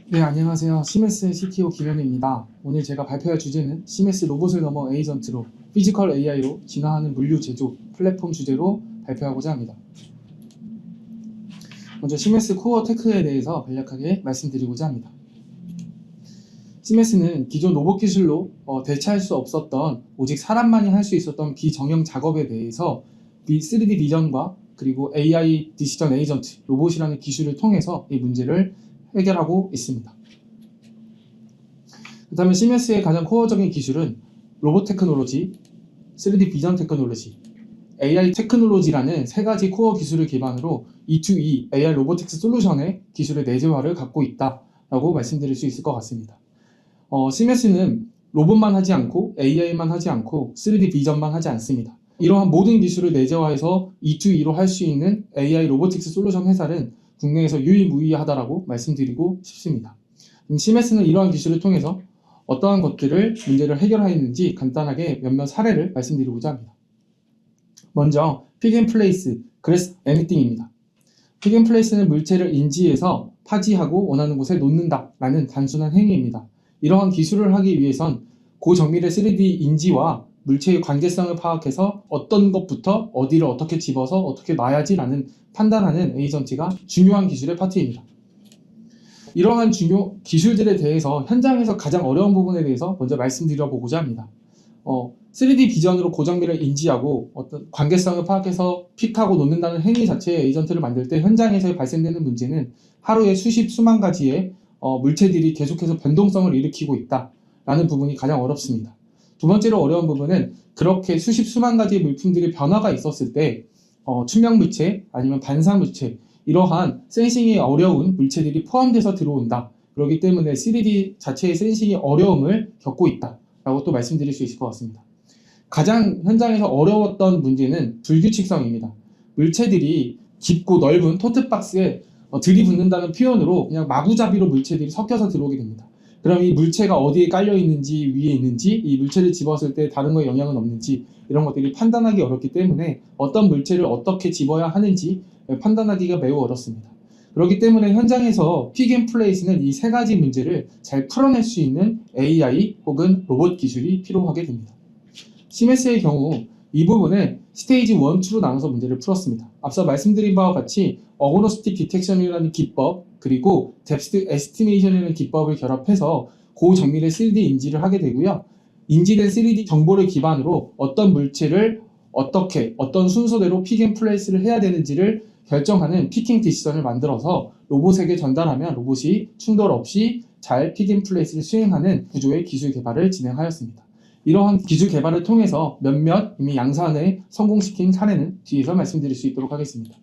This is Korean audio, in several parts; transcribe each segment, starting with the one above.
네, 안녕하세요. 시메스 CTO 김현우입니다. 오늘 제가 발표할 주제는 시메스 로봇을 넘어 에이전트로 피지컬 AI로 진화하는 물류 제조 플랫폼 주제로 발표하고자 합니다. 먼저 시메스 코어 테크에 대해서 간략하게 말씀드리고자 합니다. 시메스는 기존 로봇 기술로 대체할 수 없었던 오직 사람만이 할 수 있었던 비정형 작업에 대해서 3D 비전과 그리고 AI 디시전 에이전트 로봇이라는 기술을 통해서 이 문제를 해결하고 있습니다. 그 다음에 시메스의 가장 코어적인 기술은 로봇 테크놀로지, 3D 비전 테크놀로지, AI 테크놀로지라는 세 가지 코어 기술을 기반으로 E2E AI 로보틱스 솔루션의 기술의 내재화를 갖고 있다라고 말씀드릴 수 있을 것 같습니다. 시메스는 로봇만 하지 않고 AI만 하지 않고 3D 비전만 하지 않습니다. 이러한 모든 기술을 내재화해서 E2E로 할 수 있는 AI 로보틱스 솔루션 회사는 국내에서 유일무이하다라고 말씀드리고 싶습니다. 시메스는 이러한 기술을 통해서 어떠한 것들을 문제를 해결하였는지 간단하게 몇몇 사례를 말씀드리고자 합니다. 먼저 픽앤플레이스, 그래스 애니띵입니다. 픽앤플레이스는 물체를 인지해서 파지하고 원하는 곳에 놓는다 라는 단순한 행위입니다. 이러한 기술을 하기 위해선 고정밀의 3D 인지와 물체의 관계성을 파악해서 어떤 것부터 어디를 어떻게 집어서 어떻게 놔야지 라는 판단하는 에이전트가 중요한 기술의 파트입니다. 이러한 중요 기술들에 대해서 현장에서 가장 어려운 부분에 대해서 먼저 말씀드려보고자 합니다. 3D 비전으로 고정밀을 인지하고 어떤 관계성을 파악해서 픽하고 놓는다는 행위 자체의 에이전트를 만들 때 현장에서 발생되는 문제는 하루에 수만 가지의 물체들이 계속해서 변동성을 일으키고 있다라는 부분이 가장 어렵습니다. 두 번째로 어려운 부분은 그렇게 수만 가지의 물품들의 변화가 있었을 때 투명 물체 아니면 반사 물체 이러한 센싱이 어려운 물체들이 포함돼서 들어온다. 그렇기 때문에 3D 자체의 센싱이 어려움을 겪고 있다라고 또 말씀드릴 수 있을 것 같습니다. 가장 현장에서 어려웠던 문제는 불규칙성입니다. 물체들이 깊고 넓은 토트박스에 들이붓는다는 표현으로 그냥 마구잡이로 물체들이 섞여서 들어오게 됩니다. 그럼 이 물체가 어디에 깔려 있는지 위에 있는지 이 물체를 집었을 때 다른 거에 영향은 없는지 이런 것들이 판단하기 어렵기 때문에 어떤 물체를 어떻게 집어야 하는지 판단하기가 매우 어렵습니다. 그렇기 때문에 현장에서 픽앤플레이스는 이 세 가지 문제를 잘 풀어낼 수 있는 AI 혹은 로봇 기술이 필요하게 됩니다. 시메스의 경우 이 부분을 스테이지 1, 2로 나눠서 문제를 풀었습니다. 앞서 말씀드린 바와 같이 어그노스틱 디텍션이라는 기법 그리고 뎁스 에스티메이션이라는 기법을 결합해서 고정밀의 3D 인지를 하게 되고요. 인지된 3D 정보를 기반으로 어떤 물체를 어떻게 어떤 순서대로 픽앤플레이스를 해야 되는지를 결정하는 피킹 디시전을 만들어서 로봇에게 전달하면 로봇이 충돌 없이 잘 픽앤플레이스를 수행하는 구조의 기술 개발을 진행하였습니다. 이러한 기술 개발을 통해서 몇몇 이미 양산을 성공시킨 사례는 뒤에서 말씀드릴 수 있도록 하겠습니다.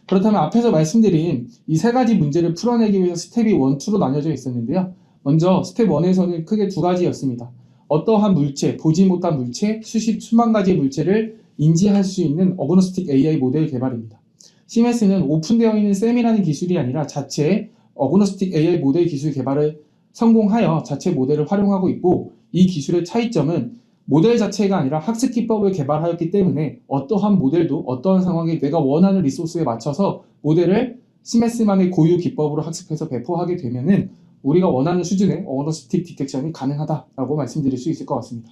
그렇다면 앞에서 말씀드린 이 세 가지 문제를 풀어내기 위해서 스텝이 1, 2로 나뉘어져 있었는데요. 먼저 스텝 1에서는 크게 두 가지였습니다. 어떠한 물체, 보지 못한 물체, 수만 가지의 물체를 인지할 수 있는 어그노스틱 AI 모델 개발입니다. 시메스는 오픈되어 있는 셈이라는 기술이 아니라 자체 어그노스틱 AI 모델 기술 개발을 성공하여 자체 모델을 활용하고 있고 이 기술의 차이점은 모델 자체가 아니라 학습 기법을 개발하였기 때문에 어떠한 모델도 어떠한 상황에 내가 원하는 리소스에 맞춰서 모델을 시메스만의 고유 기법으로 학습해서 배포하게 되면은 우리가 원하는 수준의 어그노스틱 디텍션이 가능하다라고 말씀드릴 수 있을 것 같습니다.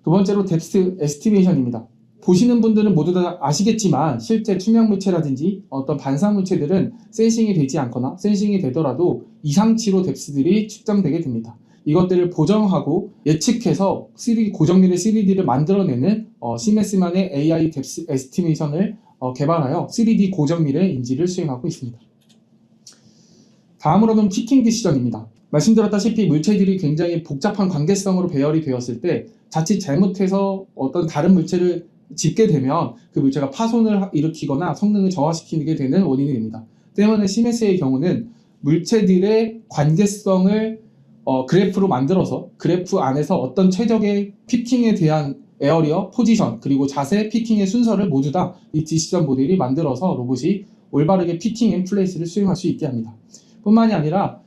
두 번째로 뎁스 에스티메이션입니다. 보시는 분들은 모두 다 아시겠지만 실제 투명 물체라든지 어떤 반사 물체들은 센싱이 되지 않거나 센싱이 되더라도 이상치로 뎁스들이 측정되게 됩니다. 이것들을 보정하고 예측해서 고정밀의 3D를 만들어내는 시메스만의 AI 뎁스 에스티메이션을 개발하여 3D 고정밀의 인지를 수행하고 있습니다. 다음으로는 피킹 디시전입니다. 말씀드렸다시피 물체들이 굉장히 복잡한 관계성으로 배열이 되었을 때 자칫 잘못해서 어떤 다른 물체를 집게 되면 그 물체가 파손을 일으키거나 성능을 저하시키게 되는 원인이 됩니다. 때문에 시메스의 경우는 물체들의 관계성을 그래프로 만들어서 그래프 안에서 어떤 최적의 피킹에 대한 에어리어, 포지션, 그리고 자세, 피킹의 순서를 모두 다 이 디시전 모델이 만들어서 로봇이 올바르게 피킹 앤 플레이스를 수행할 수 있게 합니다. 뿐만이 아니라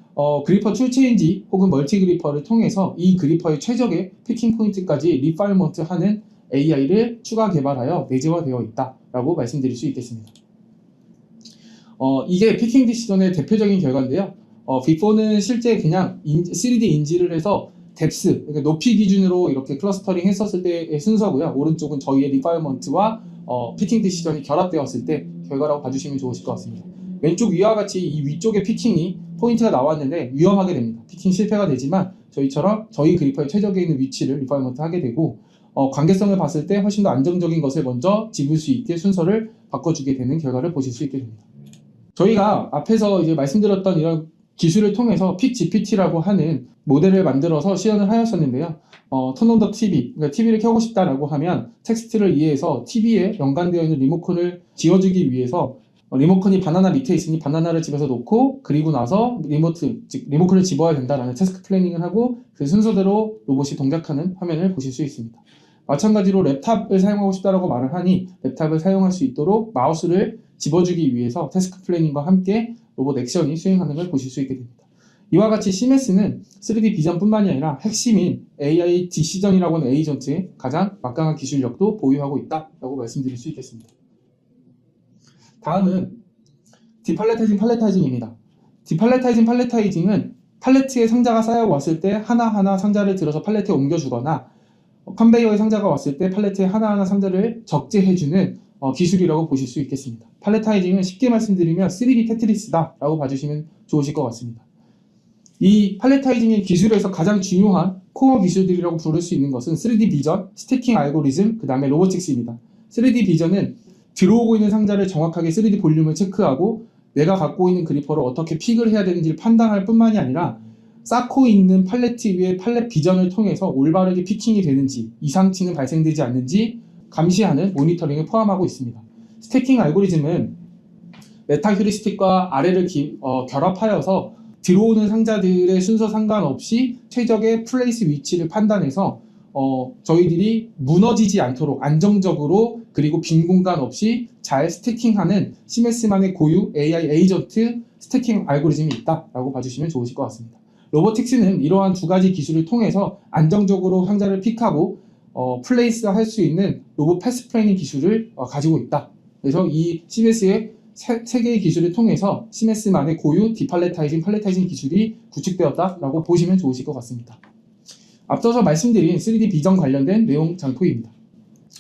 그리퍼 툴 체인지 혹은 멀티 그리퍼를 통해서 이 그리퍼의 최적의 피킹 포인트까지 리파이먼트 하는 AI를 추가 개발하여 내재화되어 있다라고 말씀드릴 수 있겠습니다. 이게 피킹 디시전의 대표적인 결과인데요. before는 실제 그냥 3D 인지를 해서 뎁스, 그러니까 높이 기준으로 이렇게 클러스터링 했었을 때의 순서고요. 오른쪽은 저희의 리파이어먼트와 피킹 디시전이 결합되었을 때 결과라고 봐주시면 좋으실 것 같습니다. 왼쪽 위와 같이 이 위쪽에 피킹이 포인트가 나왔는데 위험하게 됩니다. 피킹 실패가 되지만 저희처럼 저희 그리퍼의 최적에 있는 위치를 리파이어먼트 하게 되고 관계성을 봤을 때 훨씬 더 안정적인 것을 먼저 집을 수 있게 순서를 바꿔주게 되는 결과를 보실 수 있게 됩니다. 저희가 앞에서 이제 말씀드렸던 이런 기술을 통해서 픽 GPT라고 하는 모델을 만들어서 시연을 하였었는데요. turn on the TV, 그러니까 TV를 켜고 싶다라고 하면 텍스트를 이해해서 TV에 연관되어 있는 리모컨을 지워주기 위해서 리모컨이 바나나 밑에 있으니 바나나를 집어서 놓고 그리고 나서 리모컨을 집어야 된다라는 태스크 플래닝을 하고 그 순서대로 로봇이 동작하는 화면을 보실 수 있습니다. 마찬가지로 랩탑을 사용하고 싶다라고 말을 하니 랩탑을 사용할 수 있도록 마우스를 집어주기 위해서 태스크 플래닝과 함께 로봇 액션이 수행하는 걸 보실 수 있게 됩니다. 이와 같이 CMS는 3D 비전뿐만이 아니라 핵심인 AI 디시전이라고 하는 에이전트의 가장 막강한 기술력도 보유하고 있다라고 말씀드릴 수 있겠습니다. 다음은 디팔레타이징 팔레타이징입니다. 디팔레타이징 팔레타이징은 팔레트에 상자가 쌓여왔을 때 하나하나 상자를 들어서 팔레트에 옮겨주거나 컨베이어에 상자가 왔을 때 팔레트에 하나하나 상자를 적재해주는 기술이라고 보실 수 있겠습니다. 팔레타이징은 쉽게 말씀드리면 3D 테트리스다 라고 봐주시면 좋으실 것 같습니다. 이 팔레타이징의 기술에서 가장 중요한 코어 기술들이라고 부를 수 있는 것은 3D 비전, 스태킹 알고리즘, 그 다음에 로보틱스입니다. 3D 비전은 들어오고 있는 상자를 정확하게 3D 볼륨을 체크하고 내가 갖고 있는 그리퍼를 어떻게 픽을 해야 되는지를 판단할 뿐만이 아니라 쌓고 있는 팔레트 위에 팔레트 비전을 통해서 올바르게 피킹이 되는지 이상치는 발생되지 않는지 감시하는 모니터링을 포함하고 있습니다. 스태킹 알고리즘은 메타 휴리스틱과 아래를 결합하여서 들어오는 상자들의 순서 상관없이 최적의 플레이스 위치를 판단해서 저희들이 무너지지 않도록 안정적으로 그리고 빈 공간 없이 잘 스태킹하는 CMS만의 고유 AI 에이전트 스태킹 알고리즘이 있다라고 봐주시면 좋으실 것 같습니다. 로보틱스는 이러한 두 가지 기술을 통해서 안정적으로 상자를 픽하고 플레이스 할 수 있는 로봇 패스 플래닝 기술을 가지고 있다. 그래서 이 CMS의 세 개의 기술을 통해서 CMS만의 고유 디팔레타이징 팔레타이징 기술이 구축되었다라고 보시면 좋으실 것 같습니다. 앞서서 말씀드린 3D 비전 관련된 내용 장표입니다.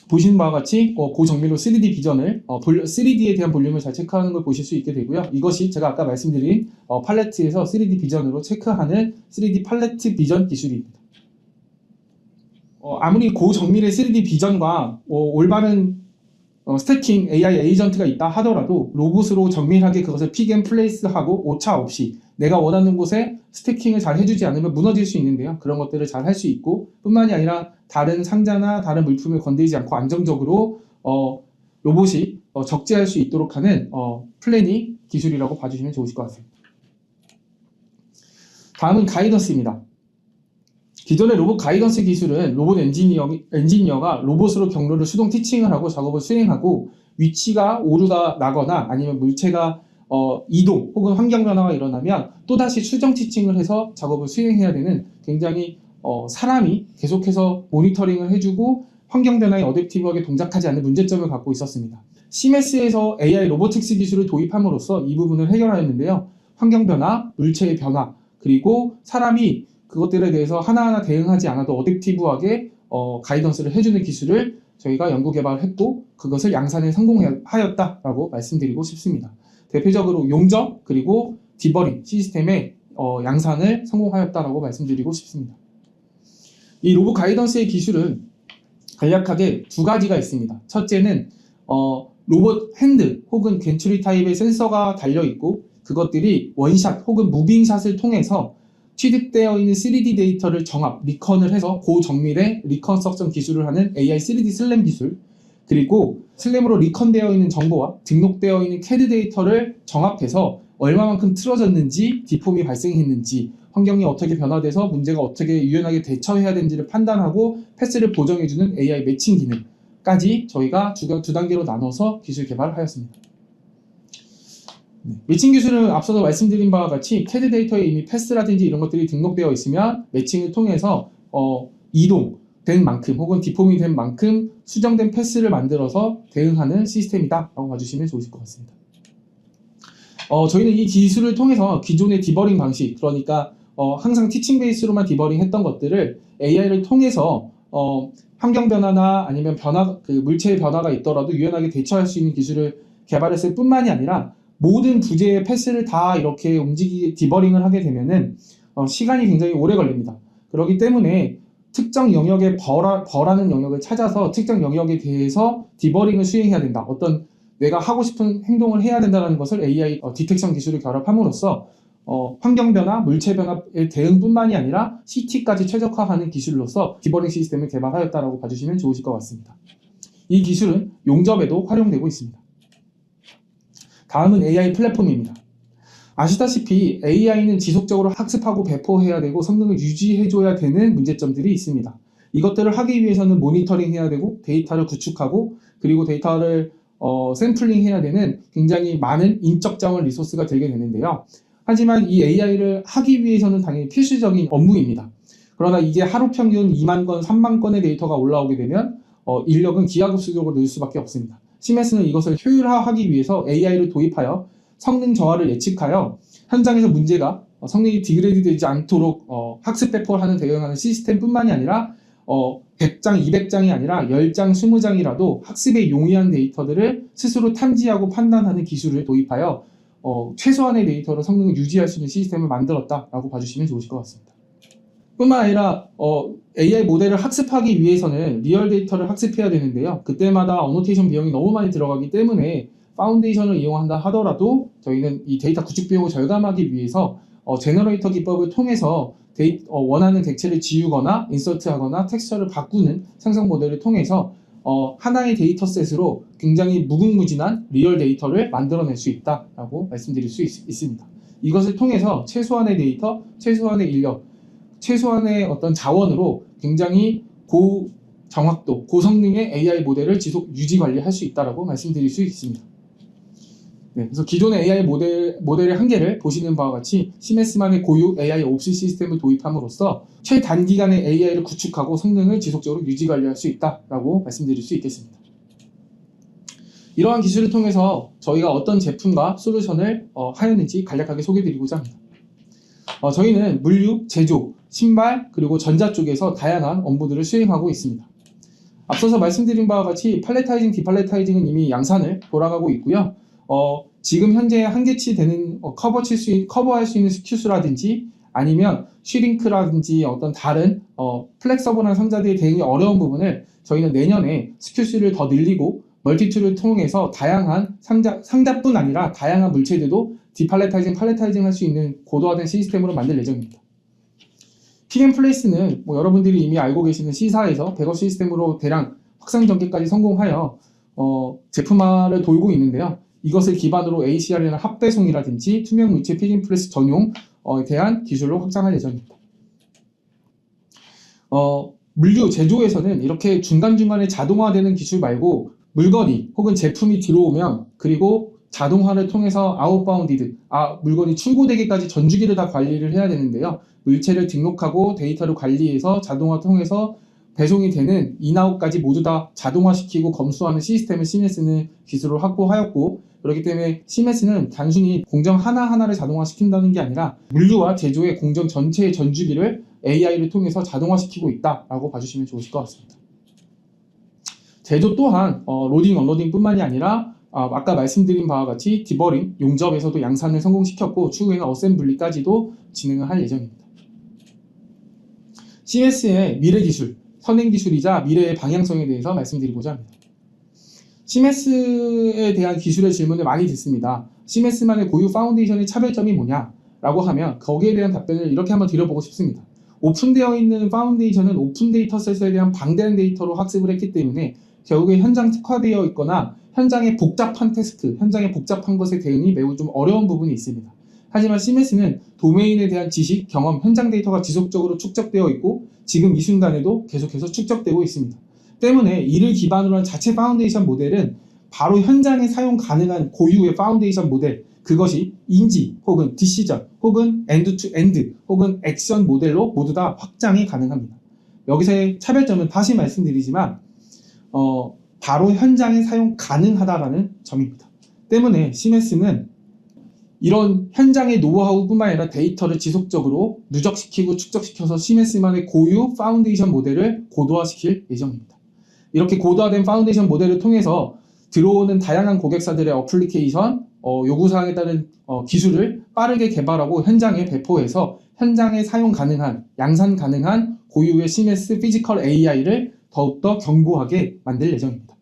보시는 바와 같이 고정밀로 3D 비전을 3D에 대한 볼륨을 잘 체크하는 걸 보실 수 있게 되고요. 이것이 제가 아까 말씀드린 팔레트에서 3D 비전으로 체크하는 3D 팔레트 비전 기술입니다. 아무리 고정밀의 3D 비전과 올바른 스태킹 AI 에이전트가 있다 하더라도 로봇으로 정밀하게 그것을 픽 앤 플레이스하고 오차 없이 내가 원하는 곳에 스태킹을 잘 해주지 않으면 무너질 수 있는데요. 그런 것들을 잘 할 수 있고 뿐만이 아니라 다른 상자나 다른 물품을 건드리지 않고 안정적으로 로봇이 적재할 수 있도록 하는 플래닝 기술이라고 봐주시면 좋으실 것 같습니다. 다음은 가이던스입니다. 기존의 로봇 가이던스 기술은 로봇 엔지니어가 로봇으로 경로를 수동 티칭을 하고 작업을 수행하고 위치가 오류가 나거나 아니면 물체가 이동 혹은 환경 변화가 일어나면 또다시 수정 티칭을 해서 작업을 수행해야 되는 굉장히 사람이 계속해서 모니터링을 해주고 환경 변화에 어댑티브하게 동작하지 않는 문제점을 갖고 있었습니다. CMS에서 AI 로보틱스 기술을 도입함으로써 이 부분을 해결하였는데요. 환경 변화, 물체의 변화, 그리고 사람이 그것들에 대해서 하나하나 대응하지 않아도 어댑티브하게 가이던스를 해주는 기술을 저희가 연구 개발했고 그것을 양산에 성공하였다라고 말씀드리고 싶습니다. 대표적으로 용접 그리고 디버링 시스템의 양산을 성공하였다라고 말씀드리고 싶습니다. 이 로봇 가이던스의 기술은 간략하게 두 가지가 있습니다. 첫째는 로봇 핸드 혹은 겐츄리 타입의 센서가 달려있고 그것들이 원샷 혹은 무빙샷을 통해서 취득되어 있는 3D 데이터를 정합, 리컨을 해서 고정밀의 리컨스트럭션 기술을 하는 AI 3D 슬램 기술, 그리고 슬램으로 리컨되어 있는 정보와 등록되어 있는 CAD 데이터를 정합해서 얼마만큼 틀어졌는지, 디폼이 발생했는지, 환경이 어떻게 변화돼서 문제가 어떻게 유연하게 대처해야 되는지를 판단하고 패스를 보정해주는 AI 매칭 기능까지 저희가 두 단계로 나눠서 기술 개발을 하였습니다. 매칭 기술은 앞서서 말씀드린 바와 같이 CAD 데이터에 이미 패스라든지 이런 것들이 등록되어 있으면 매칭을 통해서 이동된 만큼 혹은 디폼이 된 만큼 수정된 패스를 만들어서 대응하는 시스템이다 라고 봐주시면 좋으실 것 같습니다. 저희는 이 기술을 통해서 기존의 디버링 방식, 그러니까 항상 티칭 베이스로만 디버링 했던 것들을 AI를 통해서 환경 변화나 아니면 물체의 변화가 있더라도 유연하게 대처할 수 있는 기술을 개발했을 뿐만이 아니라 모든 부재의 패스를 다 이렇게 디버링을 하게 되면은 시간이 굉장히 오래 걸립니다. 그렇기 때문에 특정 영역의 버라는 영역을 찾아서 특정 영역에 대해서 디버링을 수행해야 된다. 어떤 내가 하고 싶은 행동을 해야 된다는 것을 AI 디텍션 기술을 결합함으로써 환경 변화, 물체 변화의 대응뿐만이 아니라 CT까지 최적화하는 기술로서 디버링 시스템을 개발하였다라고 봐주시면 좋으실 것 같습니다. 이 기술은 용접에도 활용되고 있습니다. 다음은 AI 플랫폼입니다. 아시다시피 AI는 지속적으로 학습하고 배포해야 되고 성능을 유지해줘야 되는 문제점들이 있습니다. 이것들을 하기 위해서는 모니터링 해야 되고 데이터를 구축하고 그리고 데이터를 샘플링 해야 되는 굉장히 많은 인적 자원 리소스가 들게 되는데요. 하지만 이 AI를 하기 위해서는 당연히 필수적인 업무입니다. 그러나 이게 하루 평균 2만 건, 3만 건의 데이터가 올라오게 되면 인력은 기하급수적으로 늘 수밖에 없습니다. 시메스는 이것을 효율화하기 위해서 AI를 도입하여 성능 저하를 예측하여 현장에서 문제가 성능이 디그레이드 되지 않도록 학습 배포를 하는 대응하는 시스템뿐만이 아니라 100장, 200장이 아니라 10장, 20장이라도 학습에 용이한 데이터들을 스스로 탐지하고 판단하는 기술을 도입하여 최소한의 데이터로 성능을 유지할 수 있는 시스템을 만들었다라고 봐주시면 좋으실 것 같습니다. 뿐만 아니라 AI 모델을 학습하기 위해서는 리얼 데이터를 학습해야 되는데요. 그때마다 어노테이션 비용이 너무 많이 들어가기 때문에 파운데이션을 이용한다 하더라도 저희는 이 데이터 구축 비용을 절감하기 위해서 제너레이터 기법을 통해서 원하는 객체를 지우거나 인서트하거나 텍스처를 바꾸는 생성 모델을 통해서 하나의 데이터셋으로 굉장히 무궁무진한 리얼 데이터를 만들어낼 수 있다라고 말씀드릴 수 있습니다. 이것을 통해서 최소한의 데이터, 최소한의 인력, 최소한의 어떤 자원으로 굉장히 고정확도, 고성능의 AI 모델을 지속 유지 관리할 수 있다라고 말씀드릴 수 있습니다. 네, 그래서 기존의 AI 모델의 한계를 보시는 바와 같이 시메스만의 고유 AI 옵시 시스템을 도입함으로써 최단기간에 AI를 구축하고 성능을 지속적으로 유지 관리할 수 있다라고 말씀드릴 수 있겠습니다. 이러한 기술을 통해서 저희가 어떤 제품과 솔루션을 하였는지 간략하게 소개드리고자 합니다. 저희는 물류, 제조, 신발, 그리고 전자 쪽에서 다양한 업무들을 수행하고 있습니다. 앞서서 말씀드린 바와 같이 팔레타이징, 디팔레타이징은 이미 양산을 돌아가고 있고요. 지금 현재 한계치 되는 커버할 수 있는 스큐스라든지 아니면 슈링크라든지 어떤 다른 플렉서블한 상자들의 대응이 어려운 부분을 저희는 내년에 스큐스를 더 늘리고 멀티툴을 통해서 다양한 상자뿐 아니라 다양한 물체들도 디팔레타이징, 팔레타이징 할 수 있는 고도화된 시스템으로 만들 예정입니다. 픽앤플레이스는 여러분들이 이미 알고 계시는 C사에서 백업 시스템으로 대량 확산 전개까지 성공하여 제품화를 돌고 있는데요. 이것을 기반으로 ACR이나 합배송이라든지 투명 물체 픽앤플레이스 전용에 대한 기술로 확장할 예정입니다. 물류 제조에서는 이렇게 중간중간에 자동화되는 기술 말고 물건이 혹은 제품이 들어오면 그리고 자동화를 통해서 아웃바운디드, 물건이 출고되기까지 전주기를 다 관리를 해야 되는데요. 물체를 등록하고 데이터를 관리해서 자동화 통해서 배송이 되는 인아웃까지 모두 다 자동화시키고 검수하는 시스템을 시메스는 기술을 확보하였고, 그렇기 때문에 시메스는 단순히 공정 하나하나를 자동화시킨다는 게 아니라 물류와 제조의 공정 전체의 전주기를 AI를 통해서 자동화시키고 있다라고 봐주시면 좋으실 것 같습니다. 제조 또한 로딩, 언로딩 뿐만이 아니라 아까 말씀드린 바와 같이 디버링, 용접에서도 양산을 성공시켰고 추후에는 어셈블리까지도 진행을 할 예정입니다. 시메스의 미래 기술, 선행 기술이자 미래의 방향성에 대해서 말씀드리고자 합니다. 시메스에 대한 기술의 질문을 많이 듣습니다. 시메스만의 고유 파운데이션의 차별점이 뭐냐라고 하면 거기에 대한 답변을 이렇게 한번 드려보고 싶습니다. 오픈되어 있는 파운데이션은 오픈 데이터셋에 대한 방대한 데이터로 학습을 했기 때문에 결국에 현장 특화되어 있거나 현장의 복잡한 태스크, 현장의 복잡한 것에 대응이 매우 좀 어려운 부분이 있습니다. 하지만 시메스는 도메인에 대한 지식, 경험, 현장 데이터가 지속적으로 축적되어 있고 지금 이 순간에도 계속해서 축적되고 있습니다. 때문에 이를 기반으로 한 자체 파운데이션 모델은 바로 현장에 사용 가능한 고유의 파운데이션 모델, 그것이 인지 혹은 디시전 혹은 엔드 투 엔드 혹은 액션 모델로 모두 다 확장이 가능합니다. 여기서의 차별점은 다시 말씀드리지만 바로 현장에 사용 가능하다라는 점입니다. 때문에 시메스는 이런 현장의 노하우뿐만 아니라 데이터를 지속적으로 누적시키고 축적시켜서 시멘스만의 고유 파운데이션 모델을 고도화시킬 예정입니다. 이렇게 고도화된 파운데이션 모델을 통해서 들어오는 다양한 고객사들의 어플리케이션, 요구사항에 따른 기술을 빠르게 개발하고 현장에 배포해서 현장에 사용 가능한, 양산 가능한 고유의 시멘스 피지컬 AI를 더욱더 견고하게 만들 예정입니다.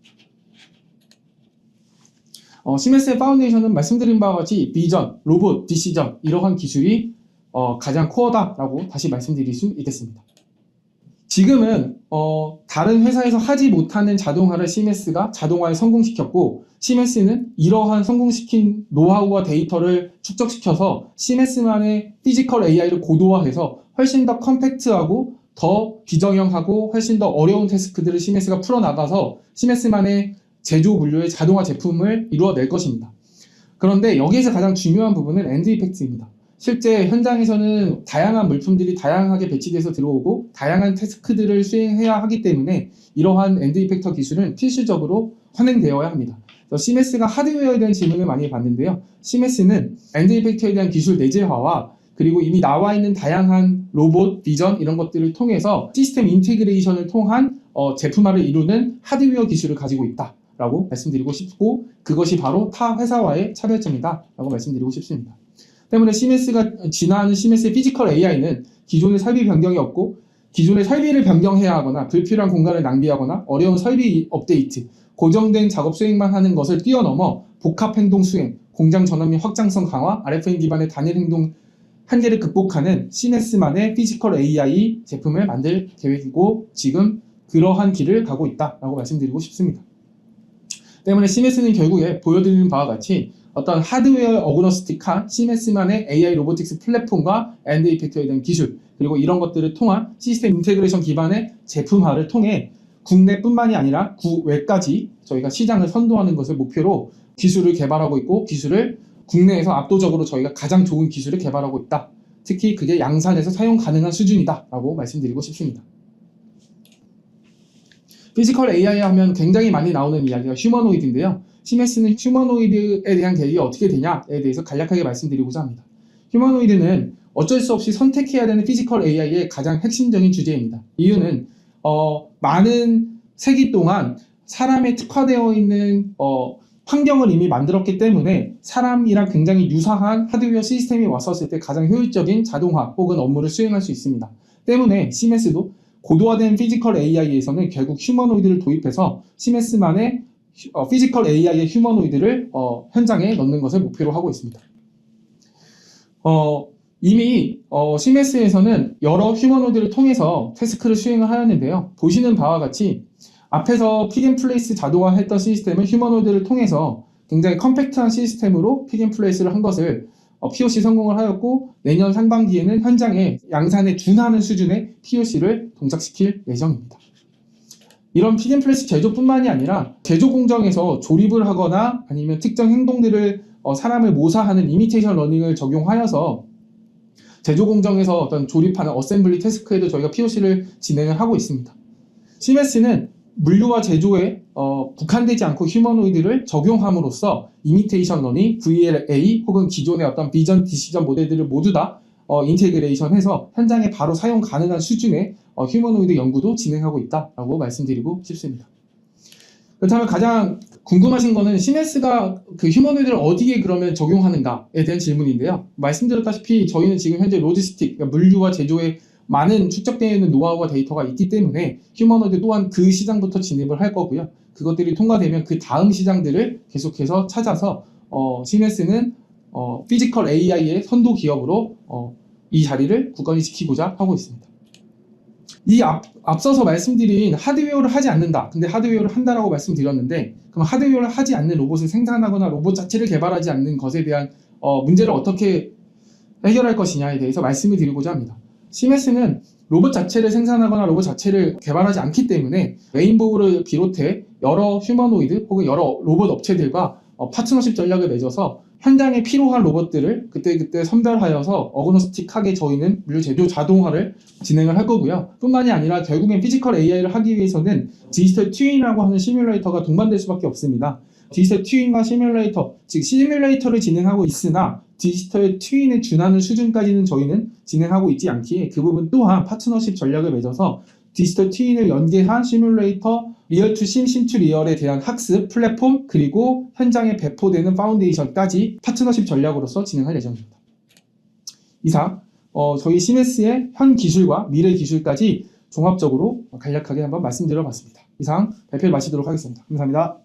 시멘스의 파운데이션은 말씀드린 바와 같이 비전, 로봇, 디시전 이러한 기술이 가장 코어다라고 다시 말씀드릴 수 있겠습니다. 지금은 다른 회사에서 하지 못하는 자동화를 시멘스가 자동화에 성공시켰고 시멘스는 이러한 성공시킨 노하우와 데이터를 축적시켜서 시멘스만의 피지컬 AI를 고도화해서 훨씬 더 컴팩트하고 더 비정형하고 훨씬 더 어려운 태스크들을 시멘스가 풀어나가서 시멘스만의 제조 물류의 자동화 제품을 이루어낼 것입니다. 그런데 여기에서 가장 중요한 부분은 엔드 이펙트입니다. 실제 현장에서는 다양한 물품들이 다양하게 배치돼서 들어오고 다양한 태스크들을 수행해야 하기 때문에 이러한 엔드 이펙터 기술은 필수적으로 환행되어야 합니다. 시멘스가 하드웨어에 대한 질문을 많이 받는데요. 시멘스는 엔드 이펙터에 대한 기술 내재화와 그리고 이미 나와 있는 다양한 로봇, 비전 이런 것들을 통해서 시스템 인테그레이션을 통한 제품화를 이루는 하드웨어 기술을 가지고 있다 라고 말씀드리고 싶고 그것이 바로 타 회사와의 차별점이다 라고 말씀드리고 싶습니다. 때문에 시멘스가 진화하는 시멘스의 피지컬 AI는 기존의 설비 변경이 없고 기존의 설비를 변경해야 하거나 불필요한 공간을 낭비하거나 어려운 설비 업데이트, 고정된 작업 수행만 하는 것을 뛰어넘어 복합 행동 수행, 공장 전환 및 확장성 강화, RFM 기반의 단일 행동 한계를 극복하는 시멘스만의 피지컬 AI 제품을 만들 계획이고 지금 그러한 길을 가고 있다라고 말씀드리고 싶습니다. 때문에 시멘스는 결국에 보여드리는 바와 같이 어떤 하드웨어 어그노스틱한 시멘스만의 AI 로보틱스 플랫폼과 엔드 이펙터에 대한 기술 그리고 이런 것들을 통한 시스템 인테그레이션 기반의 제품화를 통해 국내뿐만이 아니라 국외까지 저희가 시장을 선도하는 것을 목표로 기술을 개발하고 있고 기술을 국내에서 압도적으로 저희가 가장 좋은 기술을 개발하고 있다. 특히 그게 양산에서 사용 가능한 수준이다 라고 말씀드리고 싶습니다. 피지컬 AI 하면 굉장히 많이 나오는 이야기가 휴머노이드인데요. 시멘스는 휴머노이드에 대한 계획이 어떻게 되냐에 대해서 간략하게 말씀드리고자 합니다. 휴머노이드는 어쩔 수 없이 선택해야 되는 피지컬 AI의 가장 핵심적인 주제입니다. 이유는 많은 세기 동안 사람에 특화되어 있는 환경을 이미 만들었기 때문에 사람이랑 굉장히 유사한 하드웨어 시스템이 왔었을 때 가장 효율적인 자동화 혹은 업무를 수행할 수 있습니다. 때문에 시멘스도 고도화된 피지컬 AI에서는 결국 휴머노이드를 도입해서 시멘스만의 피지컬 AI의 휴머노이드를 현장에 넣는 것을 목표로 하고 있습니다. 이미 시멘스에서는 여러 휴머노이드를 통해서 태스크를 수행을 하였는데요. 보시는 바와 같이 앞에서 픽앤플레이스 자동화했던 시스템을 휴머노이드를 통해서 굉장히 컴팩트한 시스템으로 픽앤플레이스를 한 것을 POC 성공을 하였고 내년 상반기에는 현장에 양산에 준하는 수준의 POC를 동작시킬 예정입니다. 이런 픽앤플레이스 제조뿐만이 아니라 제조 공정에서 조립을 하거나 아니면 특정 행동들을 사람을 모사하는 이미테이션 러닝을 적용하여서 제조 공정에서 어떤 조립하는 어셈블리 태스크에도 저희가 POC를 진행을 하고 있습니다. 시멘스는 물류와 제조에 국한되지 않고 휴머노이드를 적용함으로써 이미테이션 러닝, VLA 혹은 기존의 어떤 비전, 디시전 모델들을 모두 다 인테그레이션해서 현장에 바로 사용 가능한 수준의 휴머노이드 연구도 진행하고 있다라고 말씀드리고 싶습니다. 그렇다면 가장 궁금하신 거는 시멘스가 그 휴머노이드를 어디에 그러면 적용하는가에 대한 질문인데요. 말씀드렸다시피 저희는 지금 현재 로지스틱, 그러니까 물류와 제조에 많은 축적되어 있는 노하우와 데이터가 있기 때문에 휴머노이드 또한 그 시장부터 진입을 할 거고요. 그것들이 통과되면 그 다음 시장들을 계속해서 찾아서 시멘스는 피지컬 AI의 선도 기업으로 이 자리를 굳건히 지키고자 하고 있습니다. 이 앞서서 말씀드린 하드웨어를 하지 않는다. 근데 하드웨어를 한다라고 말씀드렸는데 그럼 하드웨어를 하지 않는 로봇을 생산하거나 로봇 자체를 개발하지 않는 것에 대한 문제를 어떻게 해결할 것이냐에 대해서 말씀을 드리고자 합니다. 시멘스는 로봇 자체를 생산하거나 로봇 자체를 개발하지 않기 때문에 레인보우를 비롯해 여러 휴머노이드 혹은 여러 로봇 업체들과 파트너십 전략을 맺어서 현장에 필요한 로봇들을 그때그때 선별하여서 어그노스틱하게 저희는 물류 제조 자동화를 진행을 할 거고요. 뿐만이 아니라 결국엔 피지컬 AI를 하기 위해서는 디지털 트윈이라고 하는 시뮬레이터가 동반될 수밖에 없습니다. 디지털 트윈과 시뮬레이터, 즉 시뮬레이터를 진행하고 있으나 디지털 트윈에 준하는 수준까지는 저희는 진행하고 있지 않기에 그 부분 또한 파트너십 전략을 맺어서 디지털 트윈을 연계한 시뮬레이터, 리얼 투 심 투 리얼에 대한 학습 플랫폼, 그리고 현장에 배포되는 파운데이션까지 파트너십 전략으로서 진행할 예정입니다. 이상 저희 CMS의 현 기술과 미래 기술까지 종합적으로 간략하게 한번 말씀드려봤습니다. 이상 발표를 마치도록 하겠습니다. 감사합니다.